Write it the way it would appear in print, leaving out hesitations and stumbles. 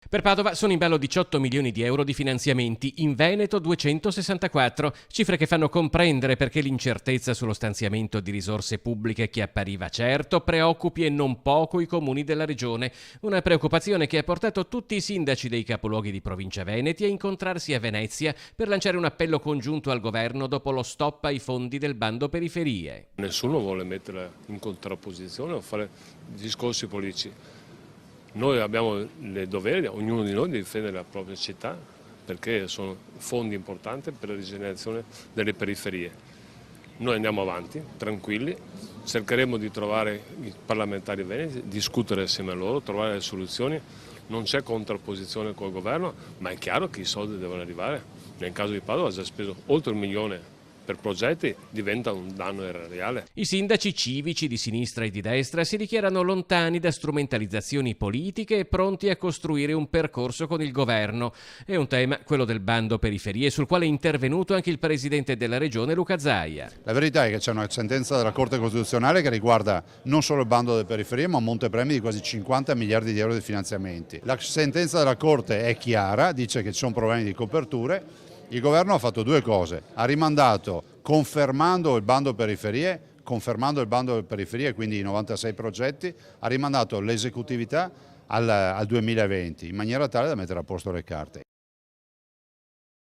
Per Padova sono in ballo 18 milioni di euro di finanziamenti, in Veneto 264, cifre che fanno comprendere perché l'incertezza sullo stanziamento di risorse pubbliche che appariva certo preoccupi e non poco i comuni della regione. Una preoccupazione che ha portato tutti i sindaci dei capoluoghi di provincia veneti a incontrarsi a Venezia per lanciare un appello congiunto al governo dopo lo stop ai fondi del bando periferie. Nessuno vuole mettere in contrapposizione o fare discorsi politici. Noi abbiamo il dovere, ognuno di noi, di difendere la propria città perché sono fondi importanti per la rigenerazione delle periferie. Noi andiamo avanti, tranquilli, cercheremo di trovare i parlamentari veneti, discutere assieme a loro, trovare le soluzioni. Non c'è contrapposizione col governo, ma è chiaro che i soldi devono arrivare. Nel caso di Padova ha già speso oltre 1 milione per progetti, diventa un danno erariale. I sindaci civici di sinistra e di destra si dichiarano lontani da strumentalizzazioni politiche e pronti a costruire un percorso con il governo. È un tema, quello del bando periferie, sul quale è intervenuto anche il presidente della regione Luca Zaia. La verità è che c'è una sentenza della Corte Costituzionale che riguarda non solo il bando delle periferie ma un montepremi di quasi 50 miliardi di euro di finanziamenti. La sentenza della Corte è chiara, dice che ci sono problemi di coperture. Il governo ha fatto due cose: ha rimandato, confermando il bando periferie, quindi i 96 progetti, ha rimandato l'esecutività al 2020 in maniera tale da mettere a posto le carte.